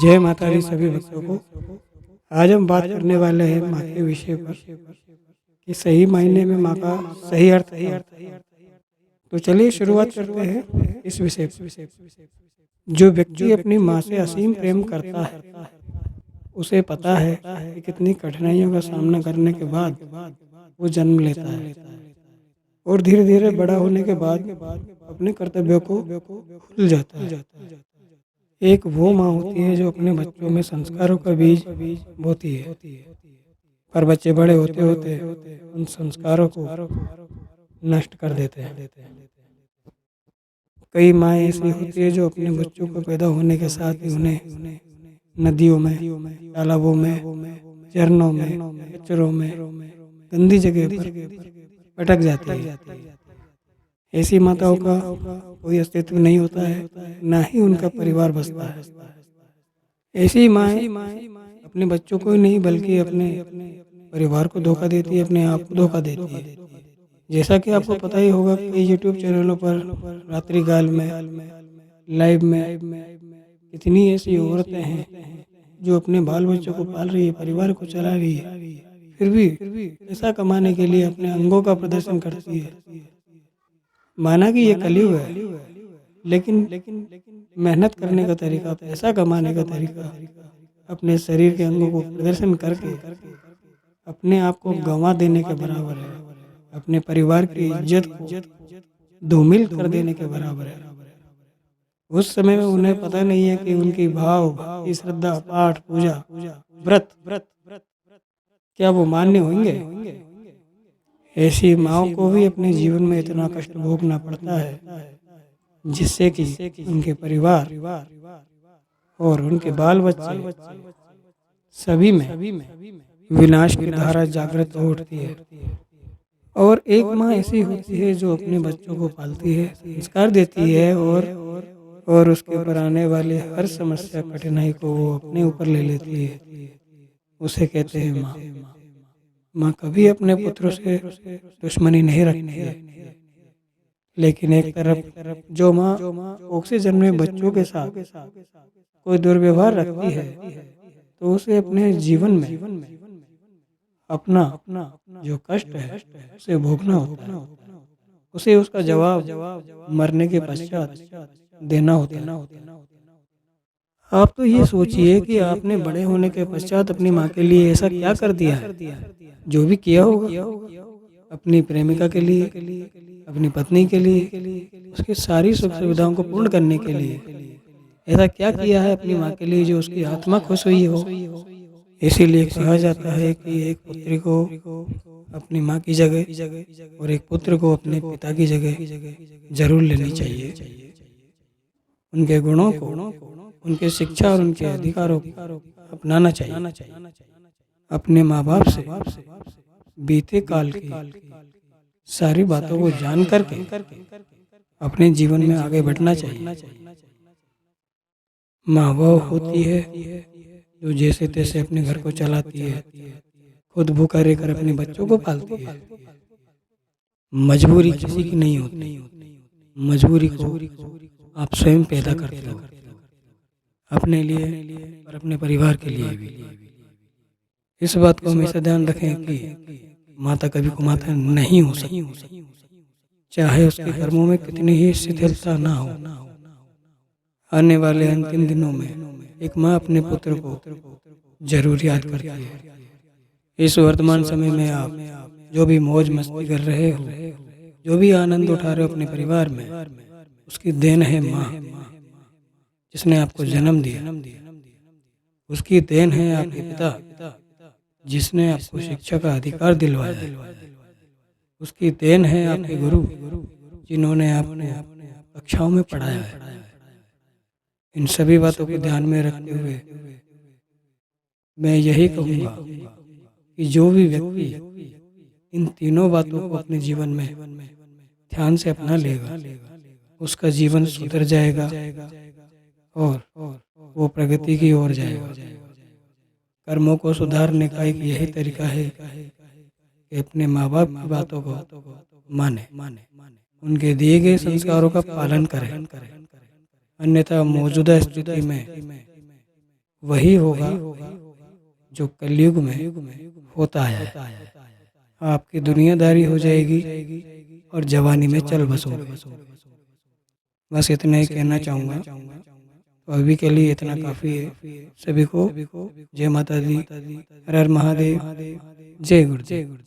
जय माता दी सभी भक्तों को। आज हम बात करने वाले हैं माँ के विषय पर कि सही मायने में माँ का सही अर्थ क्या होता है। तो चलिए शुरुआत करते हैं इस विषय पर। जो व्यक्ति अपनी माँ से असीम प्रेम करता है उसे पता है कि कितनी कठिनाइयों का सामना करने के बाद वो जन्म लेता है और धीरे धीरे बड़ा होने के बाद अपने कर्तव्यों को भूल जाता है। एक वो माँ होती है जो अपने बच्चों में संस्कारों का बीज बोती है, पर बच्चे बड़े होते होते उन संस्कारों को नष्ट कर देते हैं। कई माएँ ऐसी होती है जो अपने बच्चों को पैदा होने के साथ ही उन्हें नदियों में, तालाबों में, झरनों में, कचरों में, गंदी जगह पर पटक जाती है। ऐसी माताओं का कोई अस्तित्व नहीं होता है, ना ही उनका परिवार बसता है। ऐसी माएँ अपने बच्चों को ही नहीं बल्कि अपने परिवार को धोखा देती है, अपने आप को धोखा देती है। जैसा कि आपको पता ही होगा, कई यूट्यूब चैनलों पर रात्रि काल में, लाइव में कितनी ऐसी औरतें हैं जो अपने बाल बच्चों को पाल रही है, परिवार को चला रही है, फिर भी पैसा कमाने के लिए अपने अंगों का प्रदर्शन करती है। माना कि ये कलयुग है, लेकिन मेहनत करने का तरीका, पैसा कमाने का तरीका अपने शरीर के अंगों को प्रदर्शन करके अपने आप को गंवा देने के बराबर है। अपने परिवार की इज्जत को धूमिल कर देने के बराबर है। उस समय में उन्हें पता नहीं है कि उनकी भाव, भक्ति, श्रद्धा, पाठ, पूजा, व्रत क्या वो मान्य होंगे। ऐसी माँओं को भी अपने जीवन में इतना कष्ट भोगना पड़ता है जिससे कि उनके परिवार और उनके बाल बच्चे सभी में विनाश की धारा जागृत हो उठती है। और एक माँ ऐसी होती है जो अपने बच्चों को पालती है, संस्कार देती है और उसके ऊपर आने वाले हर समस्या, कठिनाई को वो अपने ऊपर ले लेती है। उसे कहते हैं माँ। माँ कभी अपने पुत्रों से दुश्मनी नहीं रखती है, लेकिन एक तरफ जो माँ ऑक्सीजन में बच्चों के साथ कोई दुर्व्यवहार रखती है तो उसे अपने जीवन में अपना जो कष्ट है उसे भोगना होता है। उसे उसका जवाब मरने के पश्चात देना होता है। आप तो ये सोचिए कि आपने बड़े होने के पश्चात अपनी माँ के लिए ऐसा क्या कर दिया है। जो भी किया होगा अपनी प्रेमिका के लिए, अपनी पत्नी के लिए, उसकी सारी सुख सुविधाओं को पूर्ण करने के लिए ऐसा क्या किया है अपनी माँ के लिए जो उसकी आत्मा खुश हुई हो। इसीलिए कहा जाता है कि एक पुत्री को अपनी माँ की जगह और एक पुत्र को अपने पिता की जगह जरूर लेनी चाहिए। उनके गुणों को, उनके शिक्षा और उनके अधिकारों को अपनाना चाहिए। अपने माँ बाप से बीते काल की सारी बातों को जान करके अपने जीवन में आगे बढ़ना चाहिए। माँ वो होती है जो जैसे तैसे अपने घर को चलाती है, खुद भूखा रहकर अपने बच्चों को पालती है। मजबूरी किसी की नहीं होती, मजबूरी को आप स्वयं पैदा करते हो, अपने लिए और अपने परिवार के लिए भी। इस बात को हमेशा ध्यान रखें कि माता कभी कुमाता नहीं हो सकती, चाहे उसके कर्मों में कितनी ही शिथिलता ना हो। आने वाले अंतिम दिनों में एक माँ अपने पुत्र को जरूर याद करती है। इस वर्तमान समय में आप जो भी मौज मस्ती कर रहे हो, जो भी आनंद उठा रहे हो अपने परिवार में, उसकी देन है माँ जिसने आपको जन्म दिया। उसकी देन है आपके पिता जिसने आपको शिक्षा का अधिकार दिलवाया है। उसकी देन है आपके गुरु जिन्होंने आपको कक्षाओं में पढ़ाया है। इन सभी बातों को ध्यान में रखते हुए मैं यही कहूँगा कि जो भी व्यक्ति इन तीनों बातों को अपने जीवन में ध्यान से अपना लेगा उसका जीवन सुधर जाएगा और वो प्रगति की ओर जाएगा। कर्मों को सुधारने का एक यही तरीका है कि अपने माँ बाप की बातों को माने, उनके दिए गए संस्कारों का पालन करें। अन्यथा मौजूदा स्थिति में वही होगा जो कलयुग में होता है। आपकी दुनियादारी हो जाएगी और जवानी में चल बसोगे। बस इतना ही कहना चाहूँगा। तो अभी के लिए इतना काफ़ी है। सभी को जय माता दी, हर हर महादेव, जय गुरुदेव।